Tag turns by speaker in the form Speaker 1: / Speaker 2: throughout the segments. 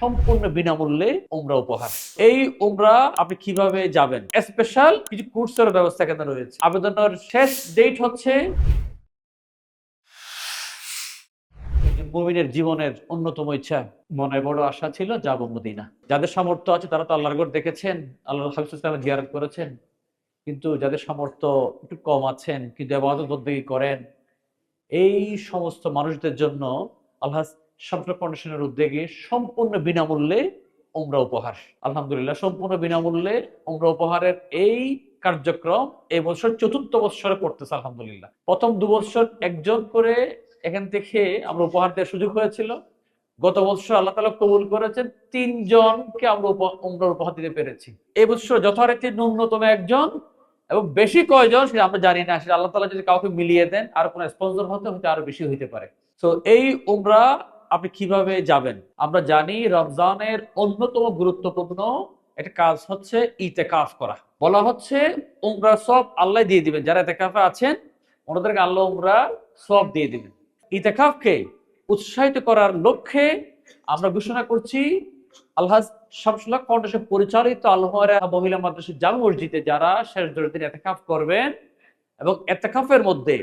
Speaker 1: সম্পূর্ণ বিনামূল্যে উমরা উপহার। এই উমরা আপনি কিভাবে যাবেন, স্পেশাল কিছু কোর্সের ব্যবস্থা এখানে রয়েছে। আবেদনের শেষ ডেট হচ্ছে মুমিনের জীবনের অন্যতম ইচ্ছা, মনে বড় আশা ছিল যাব মদিনা। যাদের সামর্থ্য আছে তারা তো আল্লাহর ঘর দেখেছেন, আল্লাহ হাবিব ইসলামের জিয়ারত করেছেন, কিন্তু যাদের সামর্থ্য একটু কম আছেন কিন্তু ইবাদত বন্দেগী করেন, এই সমস্ত মানুষদের জন্য আল্লাহ শামসুল ফাউন্ডেশনের উদ্যোগে সম্পূর্ণ বিনামূল্যে উমরা উপহার। আলহামদুলিল্লাহ, সম্পূর্ণ বিনামূল্যে উমরা উপহারের এই কার্যক্রম এই বছর ৪র্থ বৎসরে করতেছে। আলহামদুলিল্লাহ, প্রথম ২ বছর একজন করে এখান থেকে আমরা উপহার দেওয়ার সুযোগ হয়েছিল। গত বছর আল্লাহ তাআলা কবুল করেছেন, ৩ জনকে আমরা উমরার উপহার দিতে পেরেছি। এই বছর যথারীতি ন্যূনতম একজন এবং বেশি কয়জন সেটা আমরা জানি না, সেটা আল্লাহ তাআলা যদি কাউকে মিলিয়ে দেন আর কোনো স্পন্সর হতে হয়তো আরো বেশি হইতে পারে। তো এই উমরা আপনি কিভাবে যাবেন? আমরা জানি রমজানের অন্যতম গুরুত্বপূর্ণ একটা কাজ হচ্ছে ইতিকাফ করা। বলা হচ্ছে উমরা সব আল্লাহ দিয়ে দিবেন, যারা ইতিকাফে আছেন ওনাদেরকে আল্লাহ উমরা সব দিয়ে দিবেন। ইতিকাফকে উৎসাহিত করার লক্ষ্যে আমরা ঘোষণা করছি আল্লাহ শামসুল হক ফাউন্ডেশন পরিচালিত আল-হুমায়রা মহিলা মাদ্রাসা জামে মসজিদে যারা শেষ 10 দিন ইতিকাফ করবেন এবং ইতিকাফের মধ্যে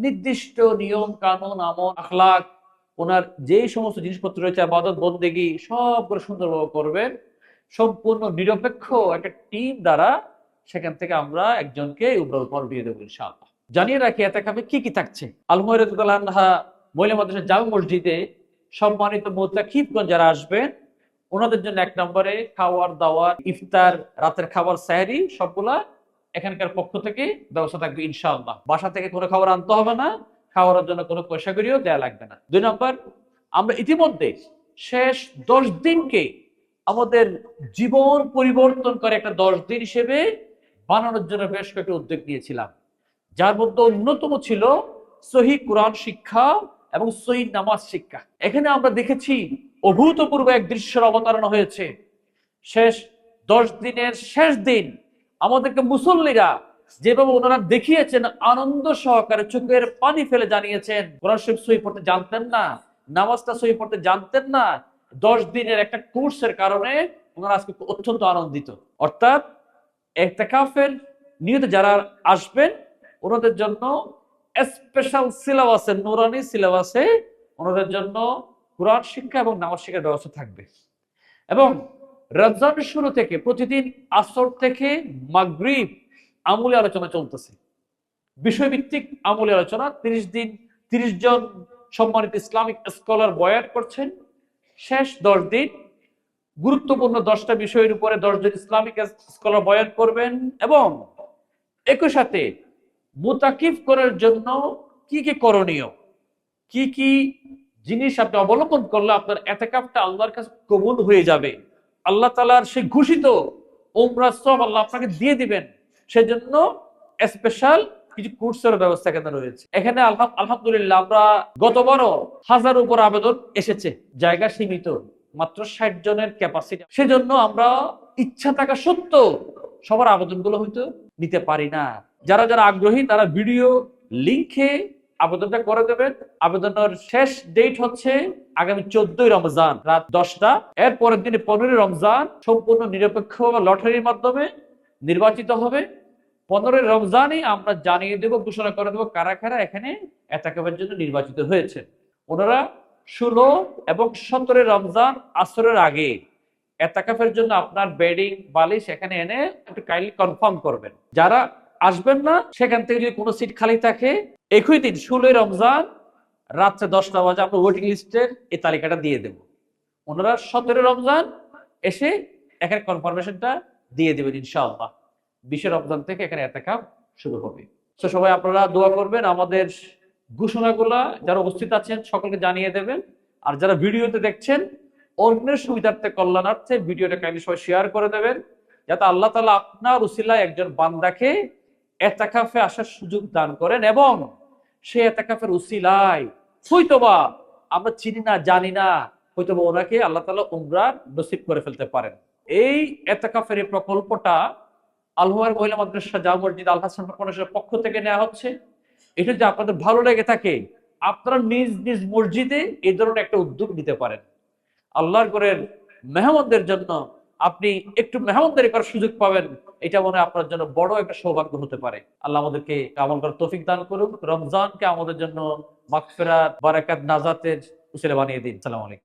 Speaker 1: নির্দিষ্ট নিয়ম কানুন আমল আখলাক ওনার যে সমস্ত জিনিসপত্র রয়েছে ইবাদত বন্দেগী সবগুলো সুন্দরভাবে করবেন, সম্পূর্ণ নিরপেক্ষ একটা টিম দ্বারা সেখান থেকে আমরা একজনকে উমরা উপহার দিয়ে দেবো ইনশাআল্লাহ। জানিয়ে রাখি ইতিকাফে কি কি থাকছে। আল-হুমায়রা রাদিয়াল্লাহু আনহা মহিলা মাদ্রাসা জামে মসজিদে সম্মানিত মুতাকিফগণ যারা আসবেন ওনাদের জন্য 1 নম্বরে খাওয়ার দাওয়ার ইফতার রাতের খাবার সাহরি সবগুলা এখানকার পক্ষ থেকে ব্যবস্থা থাকবে ইনশাআল্লাহ। বাসা থেকে কোনো খাবার আনতে হবে না, খাওয়ার জন্য কোনো পয়সা করিও দেয়া লাগবে না। 2 নম্বর, আমরা ইতিমধ্যে শেষ 10 দিনকে আমাদের জীবন পরিবর্তন করে একটা 10 দিন হিসেবে বানানোর জন্য বেশ কয়েকটা উদ্যোগ নিয়েছিলাম, যার মধ্যে অন্যতম ছিল সহিহ কোরআন শিক্ষা এবং সহিহ নামাজ শিক্ষা। এখানে আমরা দেখেছি অভূতপূর্ব এক দৃশ্যের অবতারণা হয়েছে। শেষ 10 দিনের শেষ দিন আমাদেরকে মুসল্লিরা যেভাবে ওনারা দেখিয়েছেন, আনন্দ সহকারে চোখের পানি ফেলে জানিয়েছেন কোরআন শরীফ সহিহ পড়তে জানতেন না, নামাজটা সহিহ পড়তে জানতেন না। 10 দিনের একটা কোর্সের কারণে ওনারা আজকে অত্যন্ত আনন্দিত। অর্থাৎ ইতিকাফের নিয়ত যারা আসবেন ওনাদের জন্য স্পেশাল সিলেবাসে, নুরানি সিলেবাসে ওনাদের জন্য কোরআন শিক্ষা এবং নামাজ শিক্ষার ব্যবস্থা থাকবে। এবং রমজানের শুরু থেকে প্রতিদিন আসর থেকে মাগরিব আমূলী আলোচনা চলতেছে, বিষয়ভিত্তিক আমূলী আলোচনা। 30 দিন 30 জন সম্মানিত ইসলামিক স্কলার বয়ান করছেন। শেষ 10 দিন গুরুত্বপূর্ণ 10টা বিষয়ের উপরে 10 জন ইসলামিক স্কলার বয়ান করবেন এবং একই সাথে মুতাকিফ করার জন্য কি কি করণীয়, কি কি জিনিস আপনি অবলম্বন করলে আপনার ইতিকাফটা আল্লাহর কাছে কবুল হয়ে যাবে, আল্লাহ তাআলার সেই ঘোষিত উমরা সব আল্লাহ আপনাকে দিয়ে দিবেন, সেজন্য স্পেশাল কিছু কোর্সের ব্যবস্থা এখানে রয়েছে। এখানে আলহামদুলিল্লাহ আমরা গতবারও 1000 উপর আবেদন এসেছে, জায়গা সীমিত, মাত্র 60 জনের ক্যাপাসিটি। সেজন্য আমরা ইচ্ছা থাকা সত্ত্বেও সবার আবেদনগুলো হয়তো নিতে পারি না। যারা যারা আগ্রহী তারা ভিডিও লিংকে আবেদনটা করে দেবেন। আবেদনের শেষ ডেট হচ্ছে আগামী 14ই রমজান রাত 10টা। এর পরের দিনে 15ই রমজান সম্পূর্ণ নিরপেক্ষ লটারির মাধ্যমে নির্বাচিত হবে। 15ই রমজানই আমরা জানিয়ে দেব, ঘোষণা করে দেবো কারা কারা এখানে ইতিকাফের জন্য নির্বাচিত হয়েছে। ওনারা 16 এবং 17 রমজান আসরের আগে ইতিকাফের জন্য আপনার বেডিং বালিশ এখানে এনে একটু কাইন্ডলি কনফার্ম করবেন। যারা আসবেন না সেখান থেকে যদি কোনো সিট খালি থাকে একই দিন 16 রমজান রাত্রে 10টা বাজে আমরা ওয়েটিং লিস্টের এই তালিকাটা দিয়ে দেব। ওনারা 17 রমজান এসে এখানে কনফার্মেশনটা দিয়ে দেবেন ইনশাআল্লাহ। 20 রমজান থেকে এখানে ইতিকাফ শুরু হবে। তো সবাই আপনারা দোয়া করবেন, আমাদের ঘোষণাগুলা যারা উপস্থিত আছেন সকলকে জানিয়ে দেবেন। আর যারা ভিডিওতে দেখছেন অন্যের সুবিধার্থে কল্যাণার্থে ভিডিওটা কাইন্ডলি সবাই শেয়ার করে দেবেন, যাতে আল্লাহ তাআলা আপনার উসিলায় একজন বান্দাকে ইতিকাফে আসার সুযোগ দান করেন এবং সে ইতিকাফের উসিলায় হয়তোবা আমরা চিনি না জানি না হয়তোবা ওনাকে আল্লাহ তাআলা উমরার নসিব করে ফেলতে পারেন। এই ইতিকাফের এই প্রকল্পটা আল-হুমায়রা মহিলা মাদ্রাসা জামে মসজিদ আল হাসান ফাউন্ডেশনের পক্ষ থেকে নেওয়া হচ্ছে। এটা যদি আপনাদের ভালো লেগে থাকে আপনারা নিজ নিজ মসজিদে এই ধরনের একটা উদ্যোগ নিতে পারেন। আল্লাহর ঘরের মেহমানদের জন্য আপনি একটু মেহমানদারি করার সুযোগ পাবেন, এটা মনে হয় আপনার জন্য বড় একটা সৌভাগ্য হতে পারে। আল্লাহ আমাদেরকে আমল করার তৌফিক দান করুন। রমজানকে আমাদের জন্য মাগফিরাত, বারাকাত, নাজাতের উসিলা বানিয়ে দিন। আসসালামু আলাইকুম।